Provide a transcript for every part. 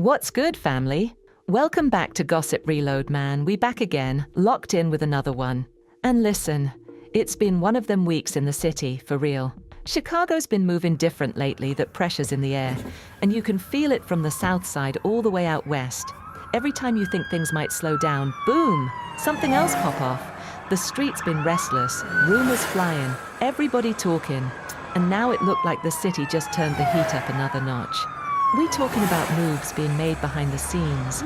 What's good, family? Welcome back to Gossip Reload, man. We back again, locked in with another one. And listen, it's been one of them weeks in the city, for real. Chicago's been moving different lately, that pressure's in the air, and you can feel it from the south side all the way out west. Every time you think things might slow down, boom, something else pop off. The street's been restless, rumors flying, everybody talking, and now it looked like the city just turned the heat up another notch. We talking about moves being made behind the scenes,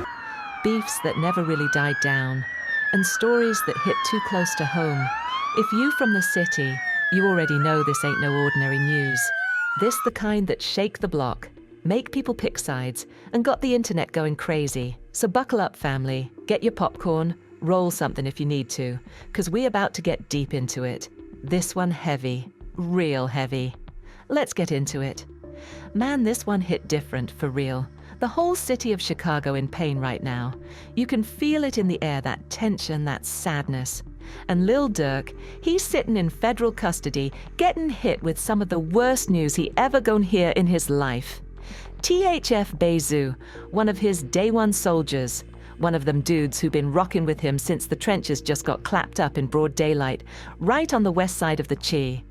beefs that never really died down, and stories that hit too close to home. If you from the city, you already know this ain't no ordinary news. This the kind that shake the block, make people pick sides, and got the internet going crazy. So buckle up, family, get your popcorn, roll something if you need to, cause we about to get deep into it. This one heavy, real heavy. Let's get into it. Man, this one hit different, for real. The whole city of Chicago in pain right now. You can feel it in the air, that tension, that sadness. And Lil Durk, he's sitting in federal custody, getting hit with some of the worst news he ever gonna hear in his life. THF Bayzoo, one of his day one soldiers, one of them dudes who been rocking with him since the trenches just got clapped up in broad daylight, right on the west side of the Chi.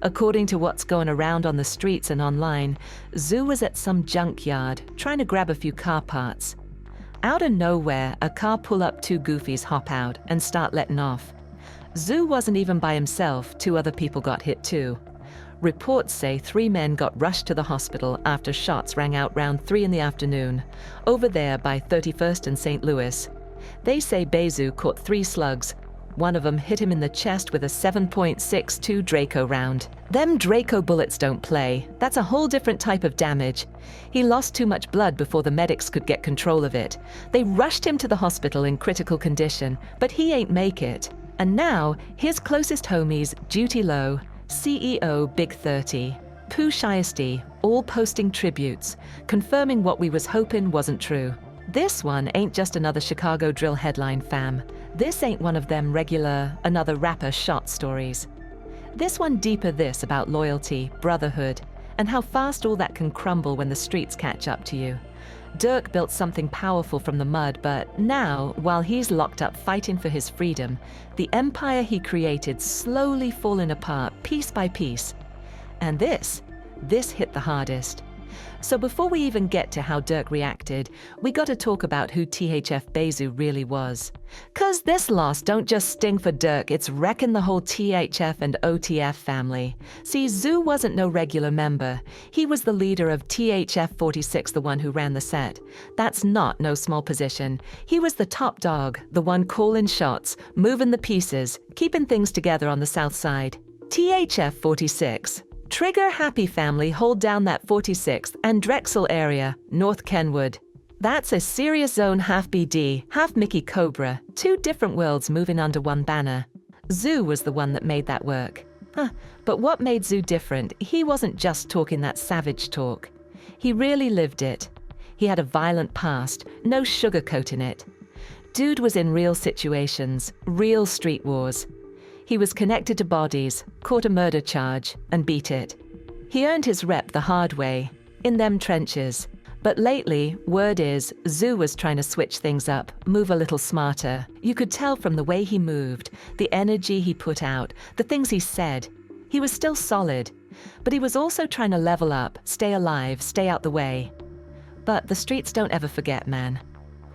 According to what's going around on the streets and online, Zoo was at some junkyard trying to grab a few car parts. Out of nowhere, a car pull up, two goofies hop out and start letting off. Zoo wasn't even by himself, two other people got hit too. Reports say 3 men got rushed to the hospital after shots rang out round 3 in the afternoon, over there by 31st and St. Louis. They say Bayzoo caught 3 slugs. One of them hit him in the chest with a 7.62 Draco round. Them Draco bullets don't play. That's a whole different type of damage. He lost too much blood before the medics could get control of it. They rushed him to the hospital in critical condition, but he ain't make it. And now, his closest homies, Duty Low, CEO Big 30, Pooh Shiesty, all posting tributes, confirming what we was hoping wasn't true. This one ain't just another Chicago drill headline, fam. This ain't one of them regular, another rapper shot stories. This one deeper this about loyalty, brotherhood, and how fast all that can crumble when the streets catch up to you. Durk built something powerful from the mud, but now, while he's locked up fighting for his freedom, the empire he created slowly falling apart piece by piece. And this hit the hardest. So before we even get to how Durk reacted, we gotta talk about who THF Bayzoo really was. Cause this loss don't just sting for Durk, it's wrecking the whole THF and OTF family. See, Zoo wasn't no regular member. He was the leader of THF 46, the one who ran the set. That's not no small position. He was the top dog, the one calling shots, moving the pieces, keeping things together on the south side. THF 46. Trigger Happy family hold down that 46th and Drexel area, North Kenwood. That's a serious zone, half BD, half Mickey Cobra, 2 different worlds moving under one banner. Zoo was the one that made that work. But what made Zoo different, he wasn't just talking that savage talk. He really lived it. He had a violent past, no sugarcoating it. Dude was in real situations, real street wars. He was connected to bodies, caught a murder charge, and beat it. He earned his rep the hard way, in them trenches. But lately, word is, Zoo was trying to switch things up, move a little smarter. You could tell from the way he moved, the energy he put out, the things he said. He was still solid, but he was also trying to level up, stay alive, stay out the way. But the streets don't ever forget, man.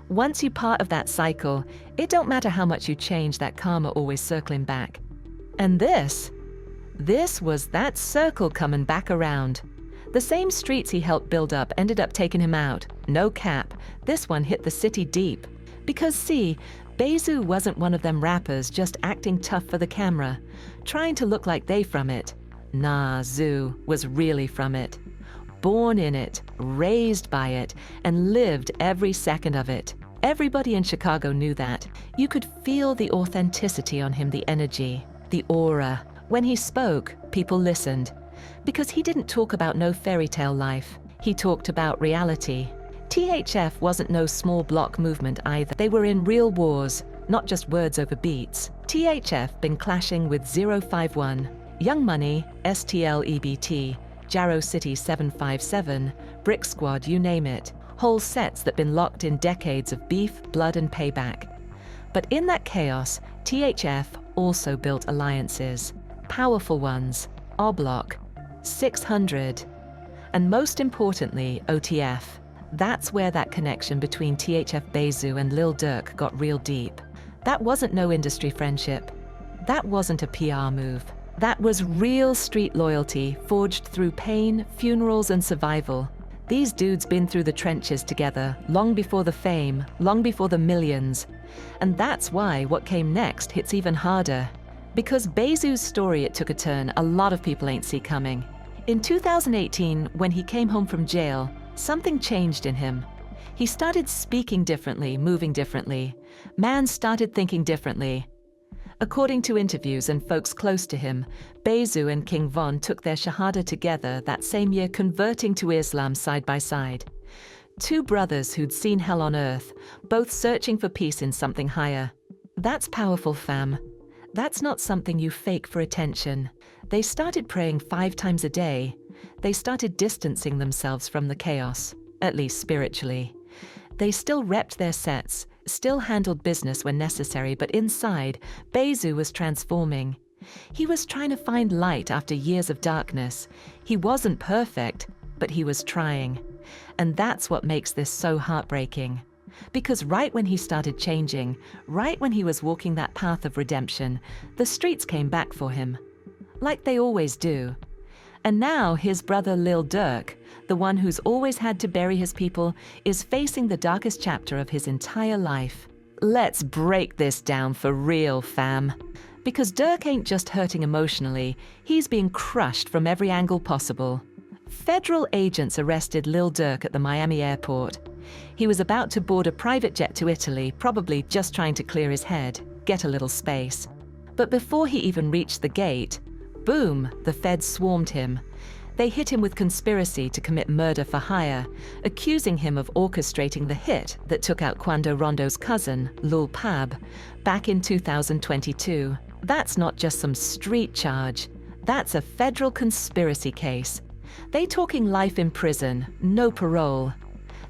Once you're part of that cycle, it don't matter how much you change, that karma always circling back. And this was that circle coming back around. The same streets he helped build up ended up taking him out. No cap, this one hit the city deep. Because see, Bayzoo wasn't one of them rappers just acting tough for the camera, trying to look like they from it. Nah, Zoo was really from it. Born in it, raised by it, and lived every second of it. Everybody in Chicago knew that. You could feel the authenticity on him, the energy, the aura. When he spoke, people listened. Because he didn't talk about no fairy tale life. He talked about reality. THF wasn't no small block movement either. They were in real wars, not just words over beats. THF been clashing with 051, Young Money, STLEBT, Jarrow City 757, Brick Squad, you name it. whole sets that'd been locked in decades of beef, blood, and payback. But in that chaos, THF also built alliances, powerful ones, Oblok, 600, and most importantly, OTF. That's where that connection between THF Bayzoo and Lil Durk got real deep. That wasn't no industry friendship. That wasn't a PR move. That was real street loyalty forged through pain, funerals, and survival. These dudes been through the trenches together, long before the fame, long before the millions. And that's why what came next hits even harder. Because Bayzoo's story, it took a turn a lot of people ain't see coming. In 2018, when he came home from jail, something changed in him. He started speaking differently, moving differently. Man started thinking differently. According to interviews and folks close to him, Bayzoo and King Von took their Shahada together that same year, converting to Islam side by side. Two brothers who'd seen hell on earth, both searching for peace in something higher. That's powerful, fam. That's not something you fake for attention. They started praying 5 times a day. They started distancing themselves from the chaos, at least spiritually. They still repped their sets, still handled business when necessary, but inside, Bayzoo was transforming. He was trying to find light after years of darkness. He wasn't perfect, but he was trying. And that's what makes this so heartbreaking. Because right when he started changing, right when he was walking that path of redemption, the streets came back for him. Like they always do. And now his brother Lil Durk, the one who's always had to bury his people, is facing the darkest chapter of his entire life. Let's break this down for real, fam. Because Durk ain't just hurting emotionally, he's being crushed from every angle possible. Federal agents arrested Lil Durk at the Miami airport. He was about to board a private jet to Italy, probably just trying to clear his head, get a little space. But before he even reached the gate, boom, the feds swarmed him. They hit him with conspiracy to commit murder for hire, accusing him of orchestrating the hit that took out Quando Rondo's cousin, Lul Pab, back in 2022. That's not just some street charge. That's a federal conspiracy case. They talking life in prison, no parole.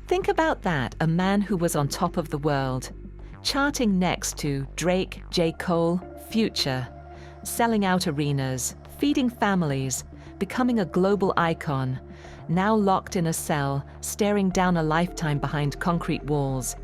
Think about that, a man who was on top of the world, charting next to Drake, J. Cole, Future, selling out arenas, feeding families, becoming a global icon, now locked in a cell, staring down a lifetime behind concrete walls.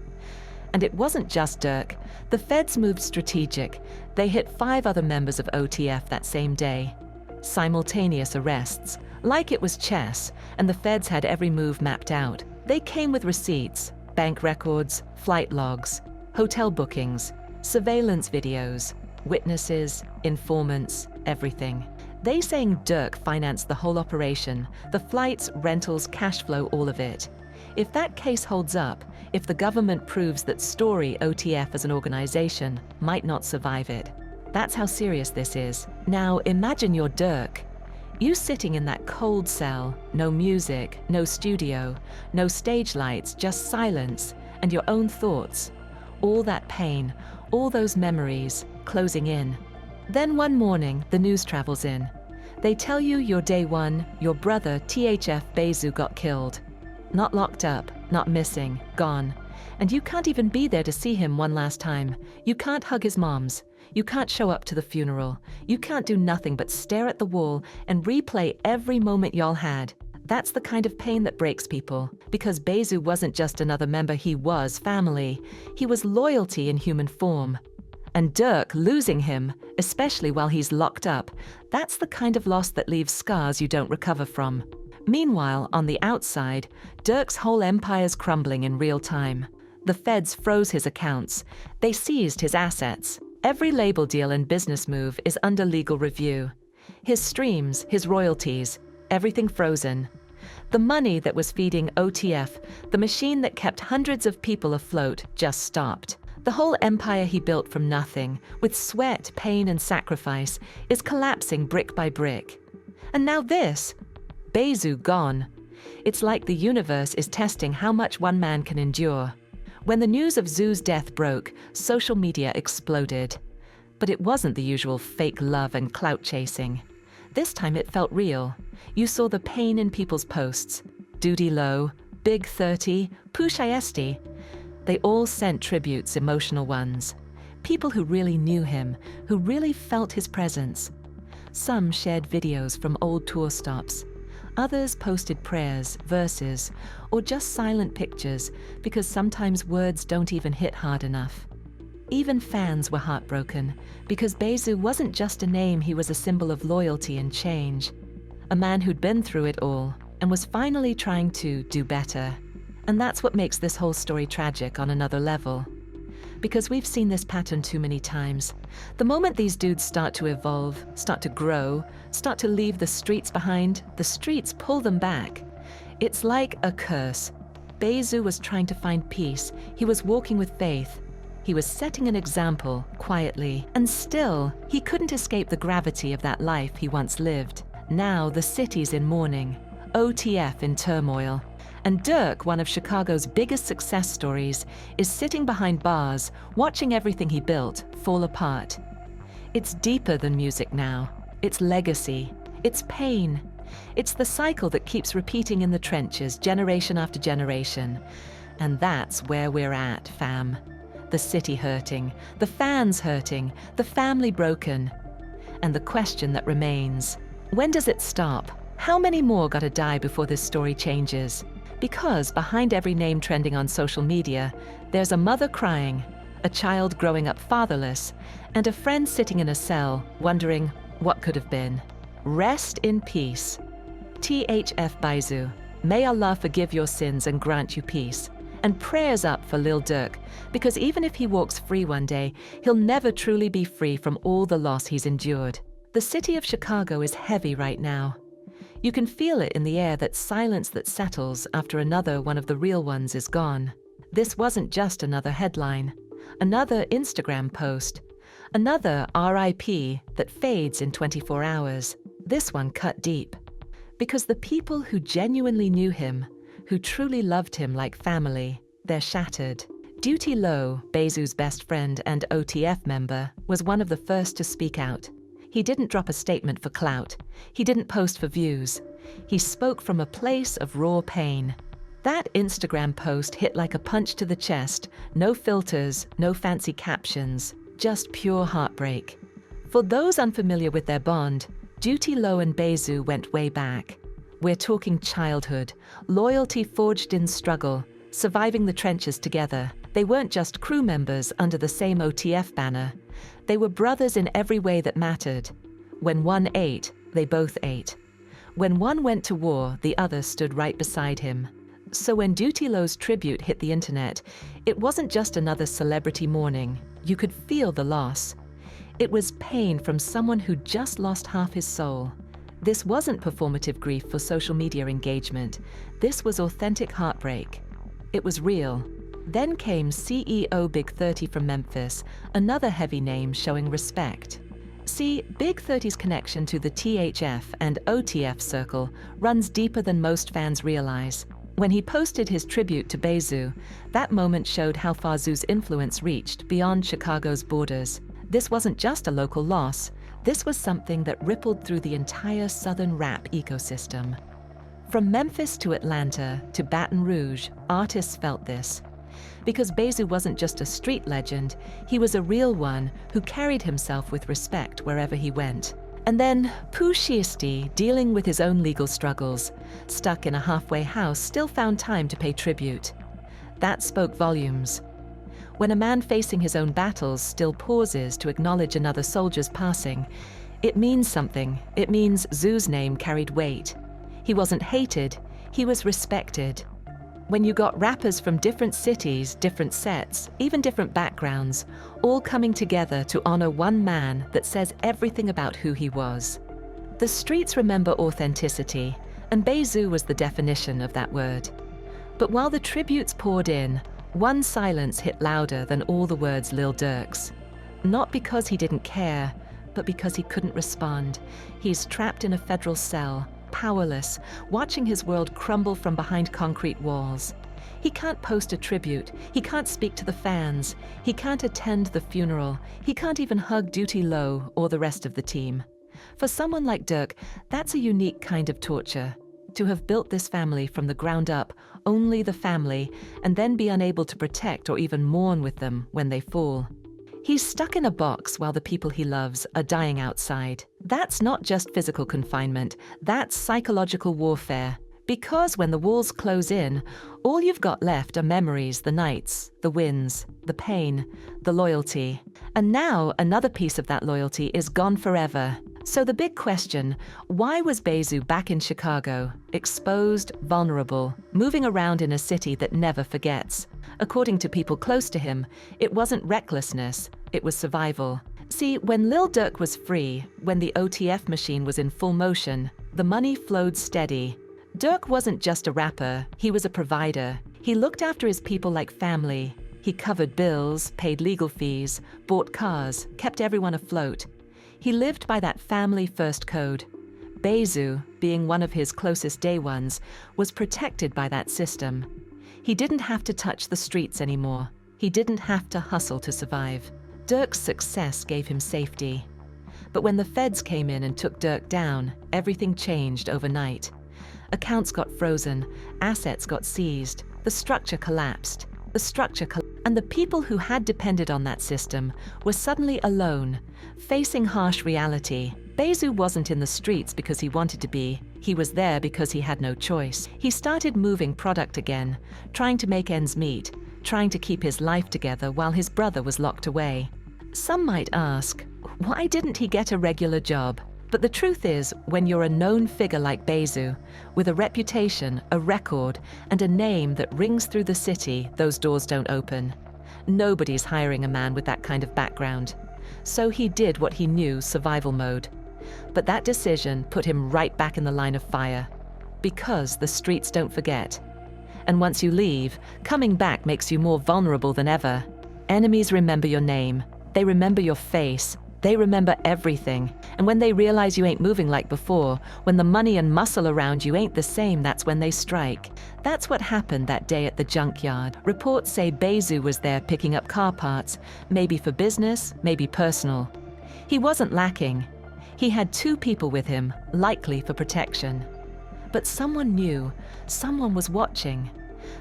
And it wasn't just Durk. The feds moved strategic. They hit 5 other members of OTF that same day. Simultaneous arrests, like it was chess, and the feds had every move mapped out. They came with receipts, bank records, flight logs, hotel bookings, surveillance videos, witnesses, informants, everything. They saying Durk financed the whole operation, the flights, rentals, cash flow, all of it. If that case holds up, if the government proves that story OTF as an organization might not survive it, that's how serious this is. Now imagine you're Durk. You sitting in that cold cell, no music, no studio, no stage lights, just silence and your own thoughts. All that pain, all those memories closing in. Then one morning, the news travels in. They tell you your day one, your brother THF Bayzoo got killed. Not locked up, not missing, gone. And you can't even be there to see him one last time. You can't hug his moms. You can't show up to the funeral. You can't do nothing but stare at the wall and replay every moment y'all had. That's the kind of pain that breaks people. Because Bayzoo wasn't just another member, he was family. He was loyalty in human form. And Durk, losing him, especially while he's locked up, that's the kind of loss that leaves scars you don't recover from. Meanwhile, on the outside, Durk's whole empire's crumbling in real time. The feds froze his accounts. They seized his assets. Every label deal and business move is under legal review. His streams, his royalties, everything frozen. The money that was feeding OTF, the machine that kept hundreds of people afloat, just stopped. The whole empire he built from nothing, with sweat, pain, and sacrifice, is collapsing brick by brick. And now this, Bayzoo gone. It's like the universe is testing how much one man can endure. When the news of Zoo's death broke, social media exploded. But it wasn't the usual fake love and clout chasing. This time it felt real. You saw the pain in people's posts. Duty low, Big 30, Pushayesti. They all sent tributes, emotional ones. People who really knew him, who really felt his presence. Some shared videos from old tour stops. Others posted prayers, verses, or just silent pictures because sometimes words don't even hit hard enough. Even fans were heartbroken because Bayzoo wasn't just a name, he was a symbol of loyalty and change. A man who'd been through it all and was finally trying to do better. And that's what makes this whole story tragic on another level. Because we've seen this pattern too many times. The moment these dudes start to evolve, start to grow, start to leave the streets behind, the streets pull them back. It's like a curse. Bayzoo was trying to find peace. He was walking with faith. He was setting an example, quietly, and still, he couldn't escape the gravity of that life he once lived. Now the city's in mourning, OTF in turmoil. And Dirk, one of Chicago's biggest success stories, is sitting behind bars, watching everything he built fall apart. It's deeper than music now. It's legacy. It's pain. It's the cycle that keeps repeating in the trenches, generation after generation. And that's where we're at, fam. The city hurting, the fans hurting, the family broken. And the question that remains, when does it stop? How many more gotta die before this story changes? Because behind every name trending on social media, there's a mother crying, a child growing up fatherless, and a friend sitting in a cell wondering what could have been. Rest in peace. THF Bayzoo. May Allah forgive your sins and grant you peace. And prayers up for Lil Durk, because even if he walks free one day, he'll never truly be free from all the loss he's endured. The city of Chicago is heavy right now. You can feel it in the air, that silence that settles after another one of the real ones is gone. This wasn't just another headline, another Instagram post, another RIP that fades in 24 hours. This one cut deep. Because the people who genuinely knew him, who truly loved him like family, they're shattered. Duty Low, Bayzoo's best friend and OTF member, was one of the first to speak out. He didn't drop a statement for clout. He didn't post for views. He spoke from a place of raw pain. That Instagram post hit like a punch to the chest. No filters, no fancy captions, just pure heartbreak. For those unfamiliar with their bond, Duty Low and Bayzoo went way back. We're talking childhood, loyalty forged in struggle, surviving the trenches together. They weren't just crew members under the same OTF banner. They were brothers in every way that mattered. When one ate, they both ate. When one went to war, the other stood right beside him. So when Duty Low's tribute hit the internet, it wasn't just another celebrity mourning. You could feel the loss. It was pain from someone who just lost half his soul. This wasn't performative grief for social media engagement. This was authentic heartbreak. It was real. Then came CEO Big 30 from Memphis, another heavy name showing respect. See, Big 30's connection to the THF and OTF circle runs deeper than most fans realize. When he posted his tribute to Bayzoo, that moment showed how far Zoo's influence reached beyond Chicago's borders. This wasn't just a local loss. This was something that rippled through the entire southern rap ecosystem. From Memphis to Atlanta to Baton Rouge, artists felt this. Because Bayzoo wasn't just a street legend, he was a real one who carried himself with respect wherever he went. And then Pushayesti, dealing with his own legal struggles, stuck in a halfway house, still found time to pay tribute. That spoke volumes. When a man facing his own battles still pauses to acknowledge another soldier's passing, it means something. It means Zoo's name carried weight. He wasn't hated, he was respected. When you got rappers from different cities, different sets, even different backgrounds, all coming together to honor one man that says everything about who he was. The streets remember authenticity, and Bayzoo was the definition of that word. But while the tributes poured in, one silence hit louder than all the words Lil Durk's. Not because he didn't care, but because he couldn't respond. He's trapped in a federal cell, powerless, watching his world crumble from behind concrete walls. He can't post a tribute. He can't speak to the fans. He can't attend the funeral. He can't even hug Duty Low or the rest of the team. For someone like Durk, that's a unique kind of torture. to have built this family from the ground up, only the family, and then be unable to protect or even mourn with them when they fall. He's stuck in a box while the people he loves are dying outside. That's not just physical confinement, that's psychological warfare. Because when the walls close in, all you've got left are memories, the nights, the wins, the pain, the loyalty. And now another piece of that loyalty is gone forever. So the big question, why was Bayzoo back in Chicago, exposed, vulnerable, moving around in a city that never forgets? According to people close to him, it wasn't recklessness, it was survival. See, when Lil Durk was free, when the OTF machine was in full motion, the money flowed steady. Durk wasn't just a rapper, he was a provider. He looked after his people like family. He covered bills, paid legal fees, bought cars, kept everyone afloat. He lived by that family-first code. Bayzoo, being one of his closest day ones, was protected by that system. He didn't have to touch the streets anymore. He didn't have to hustle to survive. Durk's success gave him safety. But when the feds came in and took Durk down, everything changed overnight. Accounts got frozen, assets got seized, the structure collapsed. And the people who had depended on that system were suddenly alone, facing harsh reality. Bayzoo wasn't in the streets because he wanted to be. He was there because he had no choice. He started moving product again, trying to make ends meet, trying to keep his life together while his brother was locked away. Some might ask, why didn't he get a regular job? But the truth is, when you're a known figure like Bayzoo, with a reputation, a record, and a name that rings through the city, those doors don't open. Nobody's hiring a man with that kind of background. So he did what he knew, survival mode. But that decision put him right back in the line of fire. Because the streets don't forget. And once you leave, coming back makes you more vulnerable than ever. Enemies remember your name. They remember your face. They remember everything. And when they realize you ain't moving like before, when the money and muscle around you ain't the same, that's when they strike. That's what happened that day at the junkyard. Reports say Bayzoo was there picking up car parts, maybe for business, maybe personal. He wasn't lacking. He had 2 people with him, likely for protection. But someone knew, someone was watching.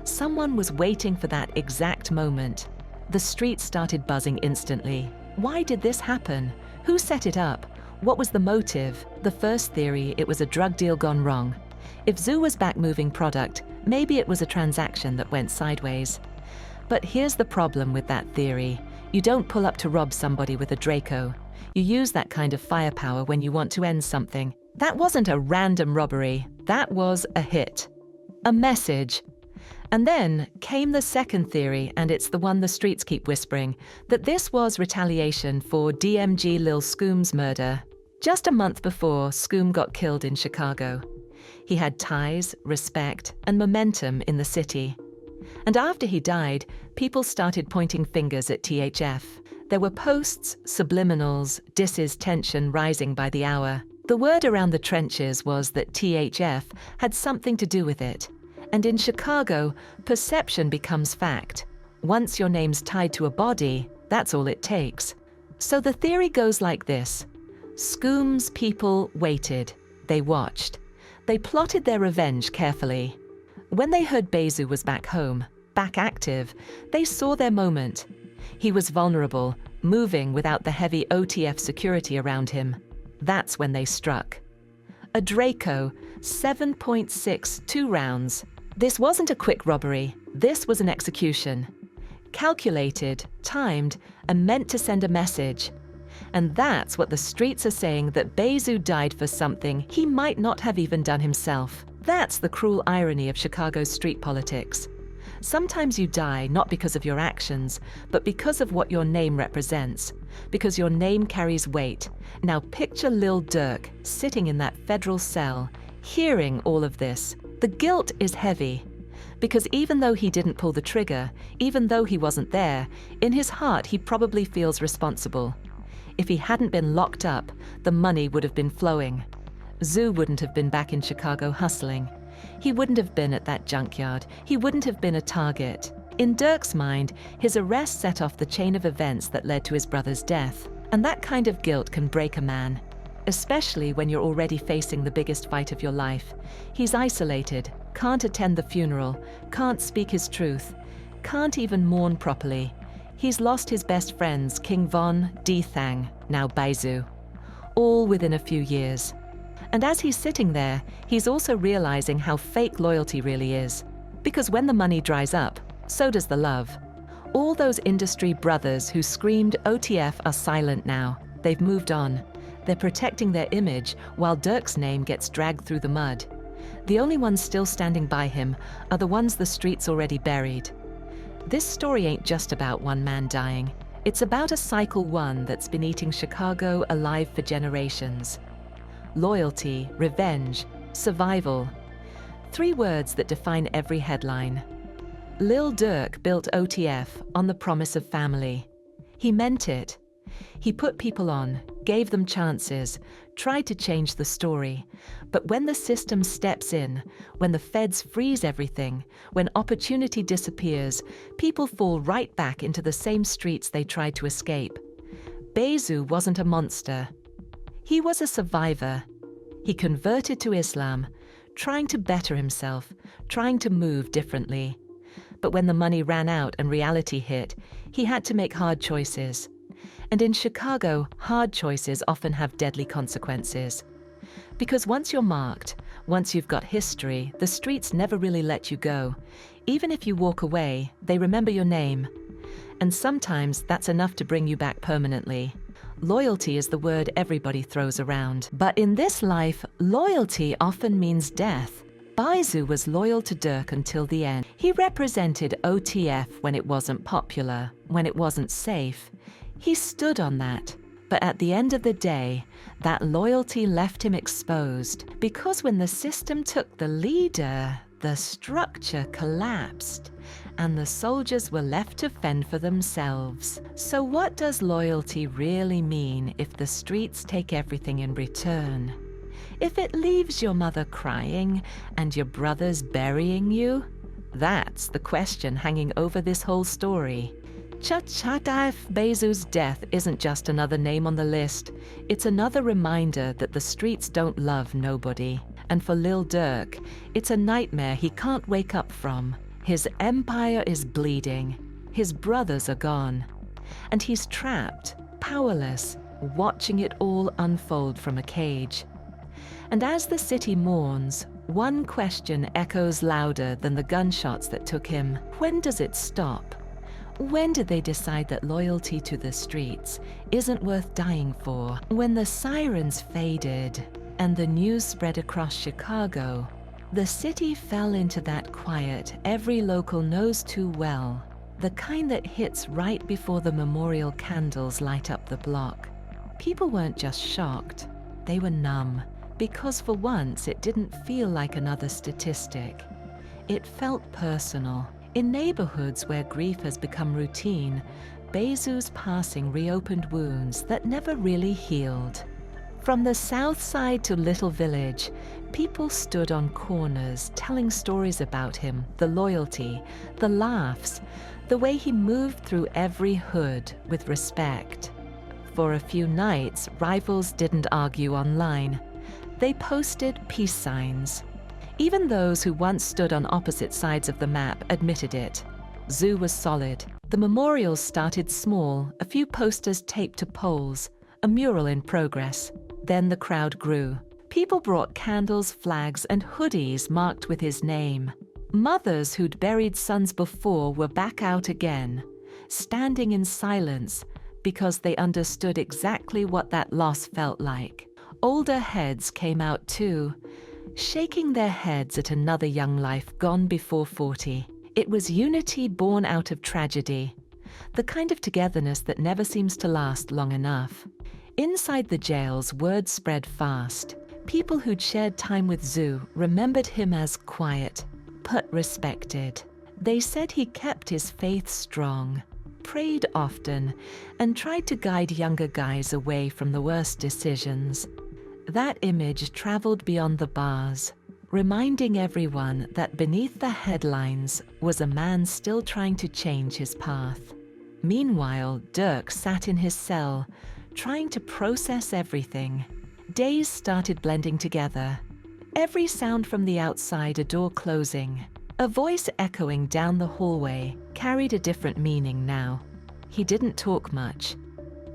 Someone was waiting for that exact moment. The streets started buzzing instantly. Why did this happen? Who set it up? What was the motive? The first theory, it was a drug deal gone wrong. If Zoo was back moving product, maybe it was a transaction that went sideways. But here's the problem with that theory. You don't pull up to rob somebody with a Draco. You use that kind of firepower when you want to end something. That wasn't a random robbery. That was a hit. A message. And then came the second theory, and it's the one the streets keep whispering, that this was retaliation for DMG Lil Scoom's murder. Just a month before, Scoom got killed in Chicago. He had ties, respect, and momentum in the city. And after he died, people started pointing fingers at THF. There were posts, subliminals, disses, tension rising by the hour. The word around the trenches was that THF had something to do with it. And in Chicago, perception becomes fact. Once your name's tied to a body, that's all it takes. So the theory goes like this. Scoom's people waited. They watched. They plotted their revenge carefully. When they heard Bayzoo was back home, back active, they saw their moment. He was vulnerable, moving without the heavy OTF security around him. That's when they struck. A Draco, 7.62 rounds. This wasn't a quick robbery. This was an execution. Calculated, timed, and meant to send a message. And that's what the streets are saying, that Bayzoo died for something he might not have even done himself. That's the cruel irony of Chicago's street politics. Sometimes you die not because of your actions, but because of what your name represents. Because your name carries weight. Now picture Lil Durk sitting in that federal cell, hearing all of this. The guilt is heavy. Because even though he didn't pull the trigger, even though he wasn't there, in his heart he probably feels responsible. If he hadn't been locked up, the money would have been flowing. Zoo wouldn't have been back in Chicago hustling. He wouldn't have been at that junkyard. He wouldn't have been a target. In Durk's mind, his arrest set off the chain of events that led to his brother's death. And that kind of guilt can break a man. especially when you're already facing the biggest fight of your life. He's isolated, can't attend the funeral, can't speak his truth, can't even mourn properly. He's lost his best friends, King Von, Thang, now Bayzoo, all within a few years. And as he's sitting there, he's also realizing how fake loyalty really is. Because when the money dries up, so does the love. All those industry brothers who screamed OTF are silent now. They've moved on. They're protecting their image while Dirk's name gets dragged through the mud. The only ones still standing by him are the ones the streets already buried. This story ain't just about one man dying. It's about a cycle one that's been eating Chicago alive for generations. Loyalty, revenge, survival. 3 words that define every headline. Lil Durk built OTF on the promise of family. He meant it. He put people on, gave them chances, tried to change the story. But when the system steps in, when the feds freeze everything, when opportunity disappears, people fall right back into the same streets they tried to escape. Bayzoo wasn't a monster. He was a survivor. He converted to Islam, trying to better himself, trying to move differently. But when the money ran out and reality hit, he had to make hard choices. And in Chicago, hard choices often have deadly consequences. Because once you're marked, once you've got history, the streets never really let you go. Even if you walk away, they remember your name. And sometimes that's enough to bring you back permanently. Loyalty is the word everybody throws around. But in this life, loyalty often means death. Bayzoo was loyal to Dirk until the end. He represented OTF when it wasn't popular, when it wasn't safe. He stood on that. But at the end of the day, that loyalty left him exposed. Because when the system took the leader, the structure collapsed, and the soldiers were left to fend for themselves. So what does loyalty really mean if the streets take everything in return? If it leaves your mother crying and your brothers burying you? That's the question hanging over this whole story. THF Bayzoo's death isn't just another name on the list. It's another reminder that the streets don't love nobody. And for Lil Durk, it's a nightmare he can't wake up from. His empire is bleeding. His brothers are gone. And he's trapped, powerless, watching it all unfold from a cage. And as the city mourns, one question echoes louder than the gunshots that took him. When does it stop? When did they decide that loyalty to the streets isn't worth dying for? When the sirens faded and the news spread across Chicago, the city fell into that quiet every local knows too well, the kind that hits right before the memorial candles light up the block. People weren't just shocked, they were numb. Because for once, it didn't feel like another statistic. It felt personal. In neighborhoods where grief has become routine, Bayzoo's passing reopened wounds that never really healed. From the south side to Little Village, people stood on corners telling stories about him, the loyalty, the laughs, the way he moved through every hood with respect. For a few nights, rivals didn't argue online. They posted peace signs. Even those who once stood on opposite sides of the map admitted it. Zoo was solid. The memorials started small, a few posters taped to poles, a mural in progress. Then the crowd grew. People brought candles, flags, and hoodies marked with his name. Mothers who'd buried sons before were back out again, standing in silence because they understood exactly what that loss felt like. Older heads came out too, shaking their heads at another young life gone before 40. It was unity born out of tragedy, the kind of togetherness that never seems to last long enough. Inside the jails, word spread fast. People who'd shared time with Zoo remembered him as quiet, but respected. They said he kept his faith strong, prayed often, and tried to guide younger guys away from the worst decisions. That image traveled beyond the bars, reminding everyone that beneath the headlines was a man still trying to change his path. Meanwhile, Dirk sat in his cell, trying to process everything. Days started blending together. Every sound from the outside, a door closing, a voice echoing down the hallway, carried a different meaning now. He didn't talk much.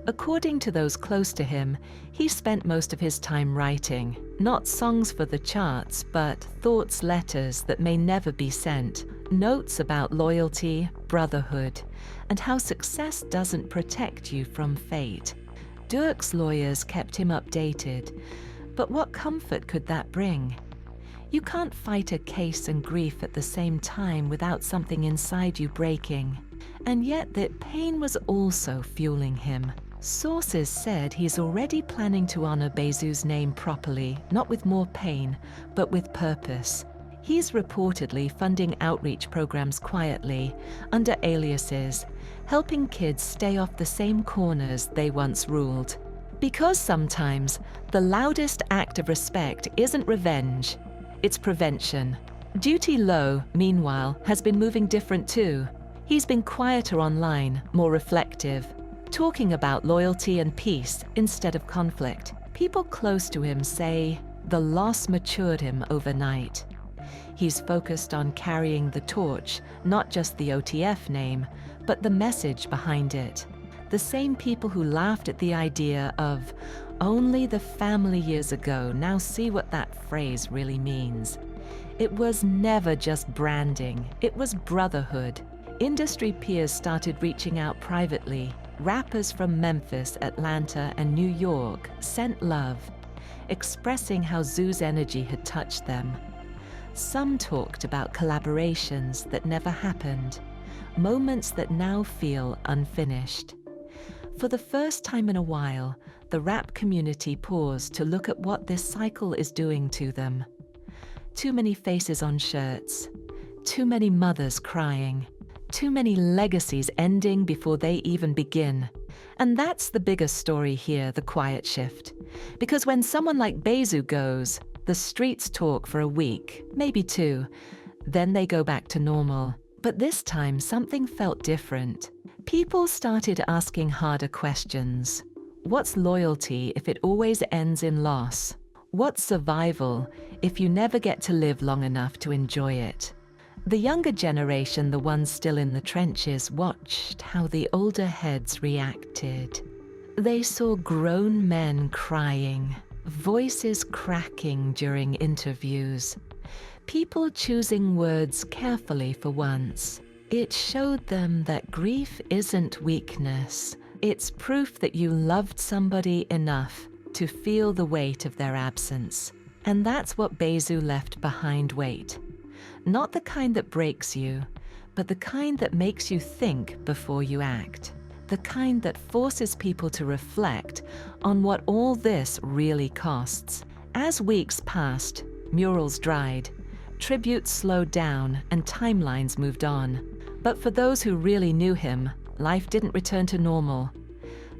According to those close to him, he spent most of his time writing, not songs for the charts, but thoughts, letters that may never be sent, notes about loyalty, brotherhood, and how success doesn't protect you from fate. Dirk's lawyers kept him updated, but what comfort could that bring? You can't fight a case and grief at the same time without something inside you breaking. And yet that pain was also fueling him. Sources said he's already planning to honor Bayzoo's name properly, not with more pain, but with purpose. He's reportedly funding outreach programs quietly, under aliases, helping kids stay off the same corners they once ruled. Because sometimes the loudest act of respect isn't revenge, it's prevention. Duty Low, meanwhile, has been moving different too. He's been quieter online, more reflective, talking about loyalty and peace instead of conflict. People close to him say the loss matured him overnight. He's focused on carrying the torch, not just the OTF name, but the message behind it. The same people who laughed at the idea of only the family years ago now see what that phrase really means. It was never just branding, it was brotherhood. Industry peers started reaching out privately. Rappers from Memphis, Atlanta, and New York sent love, expressing how Zoo's energy had touched them. Some talked about collaborations that never happened, moments that now feel unfinished. For the first time in a while, the rap community paused to look at what this cycle is doing to them. Too many faces on shirts, too many mothers crying, too many legacies ending before they even begin. And that's the biggest story here, the quiet shift. Because when someone like Bayzoo goes, the streets talk for a week, maybe two, then they go back to normal. But this time, something felt different. People started asking harder questions. What's loyalty if it always ends in loss? What's survival if you never get to live long enough to enjoy it? The younger generation, the ones still in the trenches, watched how the older heads reacted. They saw grown men crying, voices cracking during interviews, people choosing words carefully for once. It showed them that grief isn't weakness. It's proof that you loved somebody enough to feel the weight of their absence. And that's what Bayzoo left behind. Weight. Not the kind that breaks you, but the kind that makes you think before you act. The kind that forces people to reflect on what all this really costs. As weeks passed, murals dried, tributes slowed down, and timelines moved on. But for those who really knew him, life didn't return to normal.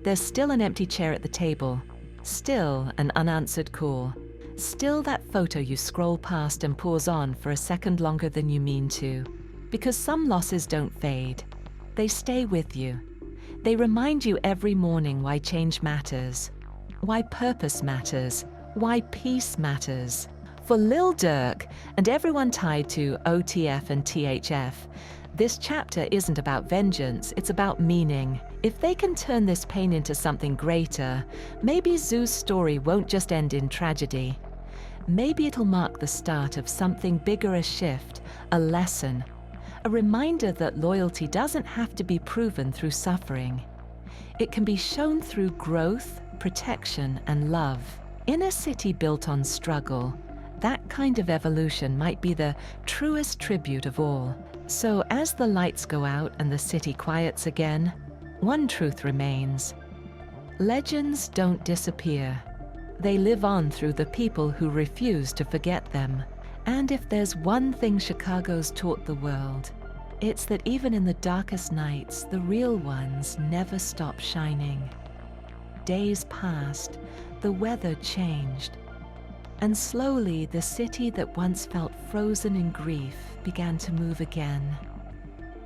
There's still an empty chair at the table, still an unanswered call, still that photo you scroll past and pause on for a second longer than you mean to. Because some losses don't fade. They stay with you. They remind you every morning why change matters, why purpose matters, why peace matters. For Lil Durk and everyone tied to OTF and THF, this chapter isn't about vengeance, it's about meaning. If they can turn this pain into something greater, maybe Zoo's story won't just end in tragedy. Maybe it'll mark the start of something bigger, a shift, a lesson, a reminder that loyalty doesn't have to be proven through suffering. It can be shown through growth, protection, and love. In a city built on struggle, that kind of evolution might be the truest tribute of all. So as the lights go out and the city quiets again, one truth remains. Legends don't disappear. They live on through the people who refuse to forget them. And if there's one thing Chicago's taught the world, it's that even in the darkest nights, the real ones never stop shining. Days passed, the weather changed, and slowly the city that once felt frozen in grief began to move again.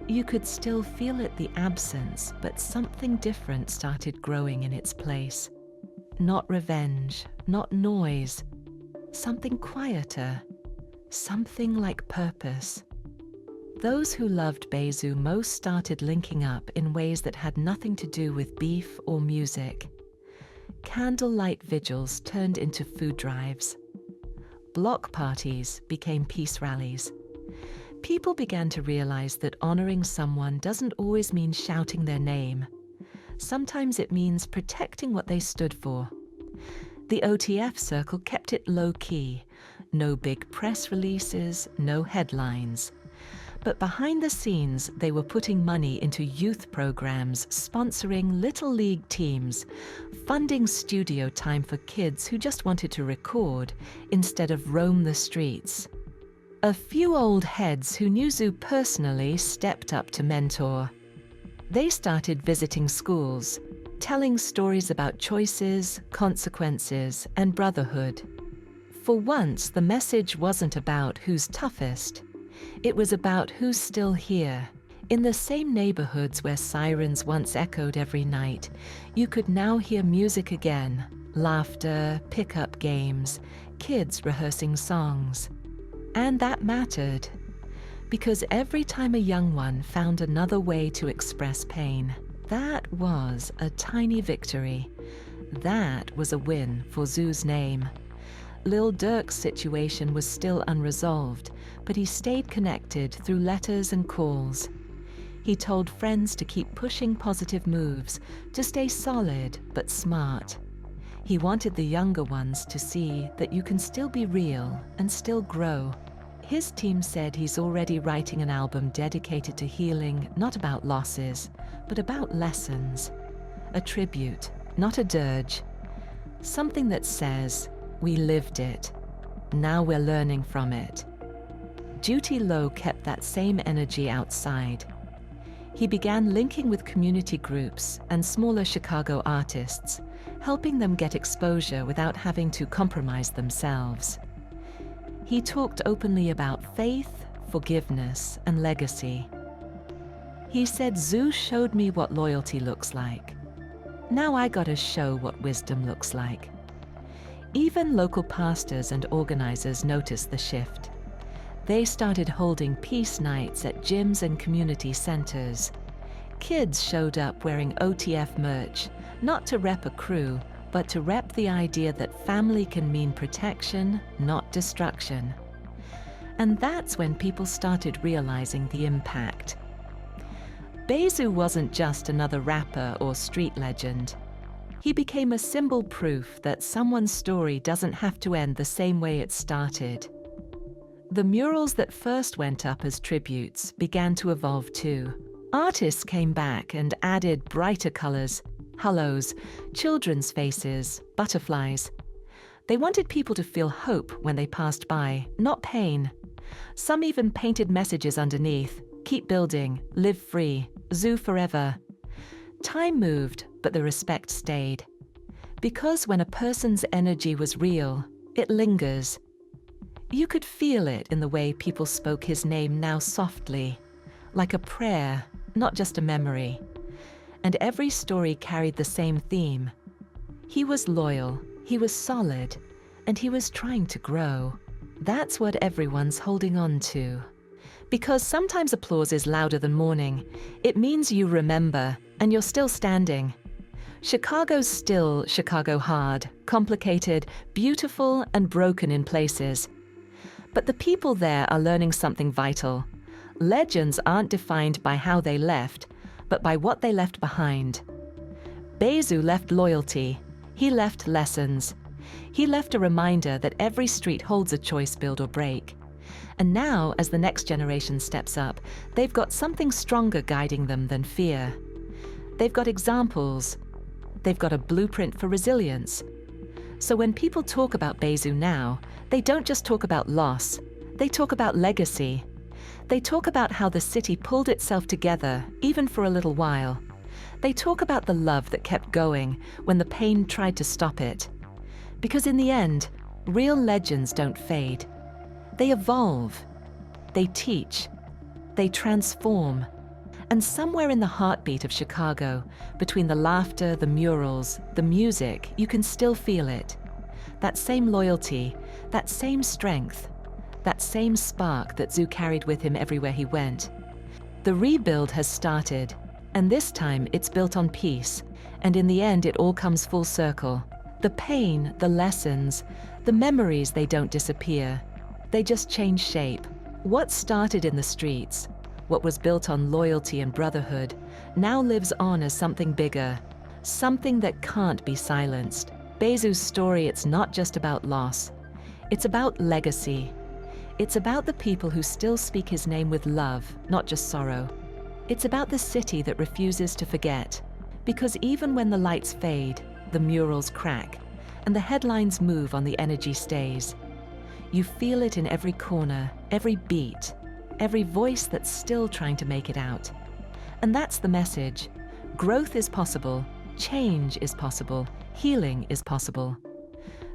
You could still feel it, the absence, but something different started growing in its place. not revenge, not noise. Something quieter, something like purpose. Those who loved Bayzoo most started linking up in ways that had nothing to do with beef or music. Candlelight vigils turned into food drives. Block parties became peace rallies. People began to realize that honoring someone doesn't always mean shouting their name. Sometimes it means protecting what they stood for. The OTF circle kept it low-key. No big press releases, no headlines. But behind the scenes, they were putting money into youth programs, sponsoring little league teams, funding studio time for kids who just wanted to record instead of roam the streets. A few old heads who knew Zoo personally stepped up to mentor. They started visiting schools, telling stories about choices, consequences, and brotherhood. For once, the message wasn't about who's toughest. It was about who's still here. In the same neighborhoods where sirens once echoed every night, you could now hear music again, laughter, pickup games, kids rehearsing songs. And that mattered, because every time a young one found another way to express pain, that was a tiny victory. That was a win for Zoo's name. Lil Durk's situation was still unresolved, but he stayed connected through letters and calls. He told friends to keep pushing positive moves, to stay solid but smart. He wanted the younger ones to see that you can still be real and still grow. His team said he's already writing an album dedicated to healing, not about losses, but about lessons. A tribute, not a dirge. Something that says, we lived it. Now we're learning from it. Duty Low kept that same energy outside. He began linking with community groups and smaller Chicago artists, helping them get exposure without having to compromise themselves. He talked openly about faith, forgiveness, and legacy. He said, Zoo showed me what loyalty looks like. Now I gotta show what wisdom looks like. Even local pastors and organizers noticed the shift. They started holding peace nights at gyms and community centers. Kids showed up wearing OTF merch, not to rep a crew, but to rep the idea that family can mean protection, not destruction. And that's when people started realizing the impact. Bayzoo wasn't just another rapper or street legend. He became a symbol proof that someone's story doesn't have to end the same way it started. The murals that first went up as tributes began to evolve too. Artists came back and added brighter colors, halos, children's faces, butterflies. They wanted people to feel hope when they passed by, not pain. Some even painted messages underneath: keep building, live free, Zoo forever. Time moved, but the respect stayed. Because when a person's energy was real, it lingers. You could feel it in the way people spoke his name now softly, like a prayer, not just a memory. And every story carried the same theme. He was loyal, he was solid, and he was trying to grow. That's what everyone's holding on to. Because sometimes applause is louder than mourning. It means you remember, and you're still standing. Chicago's still Chicago hard, complicated, beautiful, and broken in places. But the people there are learning something vital. Legends aren't defined by how they left, but by what they left behind. Bayzoo left loyalty. He left lessons. He left a reminder that every street holds a choice, build or break. And now, as the next generation steps up, they've got something stronger guiding them than fear. They've got examples. They've got a blueprint for resilience. So when people talk about Bayzoo now, they don't just talk about loss. They talk about legacy. They talk about how the city pulled itself together, even for a little while. They talk about the love that kept going when the pain tried to stop it. Because in the end, real legends don't fade. They evolve. They teach. They transform. And somewhere in the heartbeat of Chicago, between the laughter, the murals, the music, you can still feel it. That same loyalty, that same strength, that same spark that Zoo carried with him everywhere he went. The rebuild has started, and this time it's built on peace, and in the end it all comes full circle. The pain, the lessons, the memories, they don't disappear. They just change shape. What started in the streets, what was built on loyalty and brotherhood, now lives on as something bigger, something that can't be silenced. Bayzoo's story, it's not just about loss. It's about legacy. It's about the people who still speak his name with love, not just sorrow. It's about the city that refuses to forget. Because even when the lights fade, the murals crack, and the headlines move on, the energy stays. You feel it in every corner, every beat, every voice that's still trying to make it out. And that's the message. Growth is possible, change is possible, healing is possible.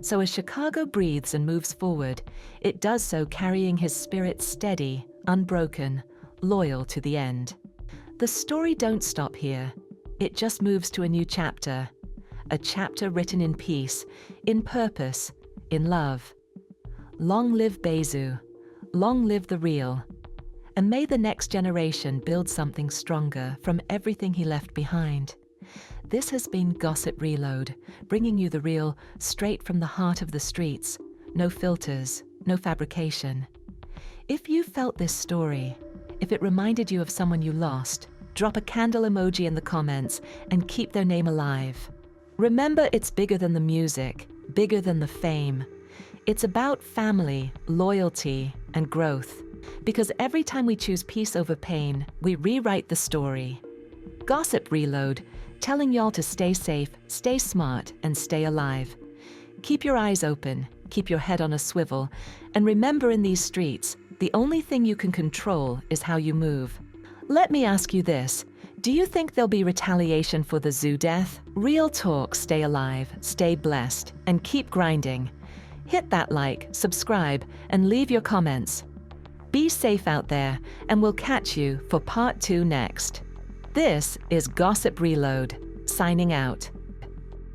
So as Chicago breathes and moves forward, it does so carrying his spirit steady, unbroken, loyal to the end. The story don't stop here. It just moves to a new chapter. A chapter written in peace, in purpose, in love. Long live Bayzoo. Long live the real. And may the next generation build something stronger from everything he left behind. This has been Gossip Reload, bringing you the real, straight from the heart of the streets. No filters, no fabrication. If you felt this story, if it reminded you of someone you lost, drop a candle emoji in the comments and keep their name alive. Remember, it's bigger than the music, bigger than the fame. It's about family, loyalty, and growth. Because every time we choose peace over pain, we rewrite the story. Gossip Reload, telling y'all to stay safe, stay smart, and stay alive. Keep your eyes open, keep your head on a swivel, and remember, in these streets, the only thing you can control is how you move. Let me ask you this. Do you think there'll be retaliation for the Zoo death? Real talk, stay alive, stay blessed, and keep grinding. Hit that like, subscribe, and leave your comments. Be safe out there, and we'll catch you for part 2 next. This is Gossip Reload, signing out.